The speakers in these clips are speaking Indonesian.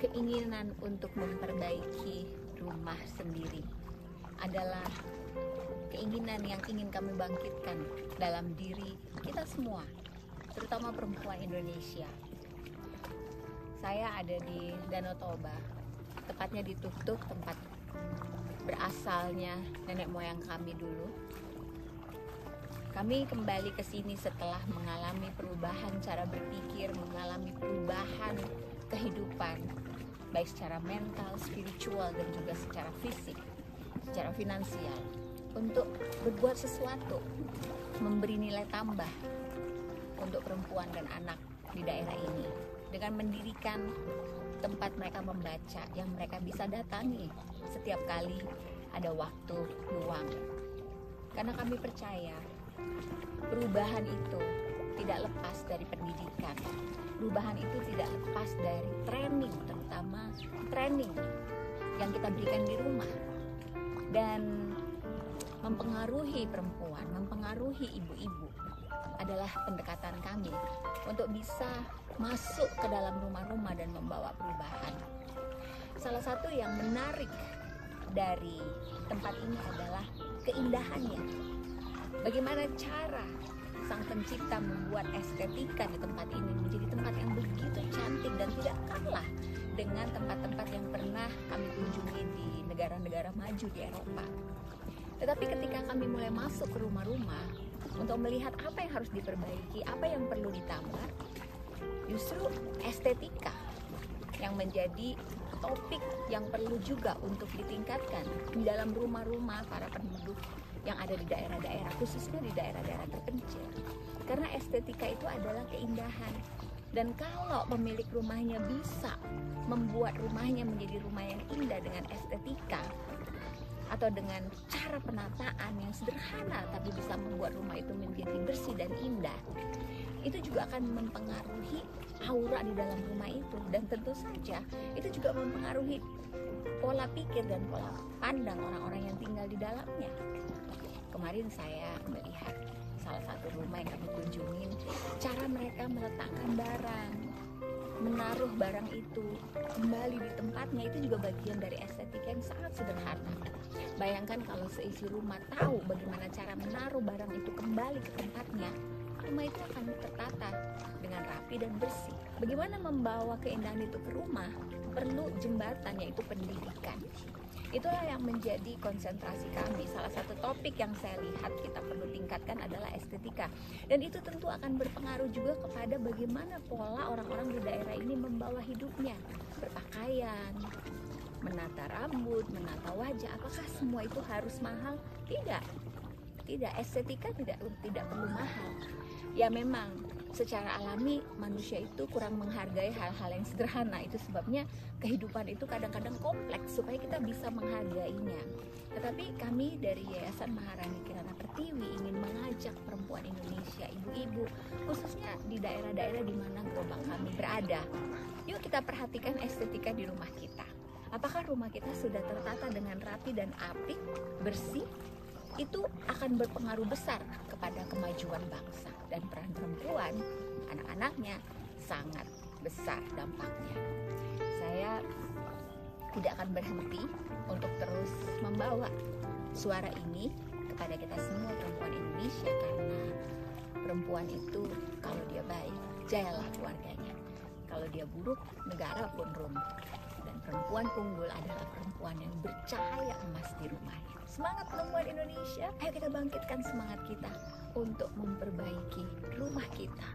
keinginan untuk memperbaiki rumah sendiri adalah keinginan yang ingin kami bangkitkan dalam diri kita semua, terutama perempuan Indonesia. Saya ada di Danau Toba, tepatnya di Tuk-Tuk, tempat berasalnya nenek moyang kami dulu. Kami kembali ke sini setelah mengalami perubahan cara berpikir, mengalami perubahan kehidupan, baik secara mental, spiritual, dan juga secara fisik, secara finansial, untuk berbuat sesuatu, memberi nilai tambah untuk perempuan dan anak di daerah ini, dengan mendirikan tempat mereka membaca yang mereka bisa datangi setiap kali ada waktu luang. Karena kami percaya perubahan itu tidak lepas dari pendidikan. Perubahan itu tidak lepas dari training, terutama training yang kita berikan di rumah. Dan mempengaruhi perempuan, mempengaruhi ibu-ibu adalah pendekatan kami untuk bisa masuk ke dalam rumah-rumah dan membawa perubahan. Salah satu yang menarik dari tempat ini adalah keindahannya. Bagaimana cara Sang Pencipta membuat estetika di tempat ini menjadi tempat yang begitu cantik dan tidak kalah dengan tempat-tempat yang pernah kami kunjungi di negara-negara maju di Eropa. Tetapi ketika kami mulai masuk ke rumah-rumah untuk melihat apa yang harus diperbaiki, apa yang perlu ditambah, justru estetika yang menjadi topik yang perlu juga untuk ditingkatkan di dalam rumah-rumah para penduduk yang ada di daerah-daerah, khususnya di daerah-daerah terpencil. Karena estetika itu adalah keindahan. Dan kalau pemilik rumahnya bisa membuat rumahnya menjadi rumah yang indah dengan estetika, atau dengan cara penataan yang sederhana tapi bisa membuat rumah itu menjadi bersih dan indah, itu juga akan mempengaruhi aura di dalam rumah itu. Dan tentu saja itu juga mempengaruhi pola pikir dan pola pandang orang-orang yang tinggal di dalamnya. Kemarin saya melihat salah satu rumah yang kami kunjungin, cara mereka meletakkan barang, menaruh barang itu kembali di tempatnya, itu juga bagian dari estetika yang sangat sederhana. Bayangkan kalau seisi rumah tahu bagaimana cara menaruh barang itu kembali ke tempatnya, rumah itu akan tertata dengan rapi dan bersih. Bagaimana membawa keindahan itu ke rumah? Perlu jembatan, yaitu pendidikan. Itulah yang menjadi konsentrasi kami. Salah satu topik yang saya lihat kita perlu tingkatkan adalah estetika. Dan itu tentu akan berpengaruh juga kepada bagaimana pola orang-orang di daerah ini membawa hidupnya. Berpakaian, menata rambut, menata wajah. Apakah semua itu harus mahal? Tidak. Tidak, estetika tidak perlu mahal. Ya memang secara alami manusia itu kurang menghargai hal-hal yang sederhana. Itu sebabnya kehidupan itu kadang-kadang kompleks supaya kita bisa menghargainya. Tetapi kami dari Yayasan Maharani Kirana Pertiwi ingin mengajak perempuan Indonesia, ibu-ibu, khususnya di daerah-daerah di mana gerobak kami berada. Yuk kita perhatikan estetika di rumah kita. Apakah rumah kita sudah tertata dengan rapi dan apik, bersih? Itu akan berpengaruh besar kepada kemajuan bangsa, dan peran perempuan, anak-anaknya sangat besar dampaknya. Saya tidak akan berhenti untuk terus membawa suara ini kepada kita semua perempuan Indonesia, karena perempuan itu kalau dia baik, jayalah keluarganya. Kalau dia buruk, negara pun runtuh. Dan perempuan unggul adalah perempuan yang bercahaya emas di rumahnya. Semangat perempuan Indonesia, ayo kita bangkitkan semangat kita untuk memperbaiki rumah kita.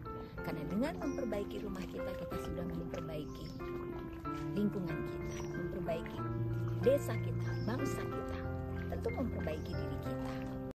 Karena dengan memperbaiki rumah kita, kita sudah memperbaiki lingkungan kita, memperbaiki desa kita, bangsa kita, tentu memperbaiki diri kita.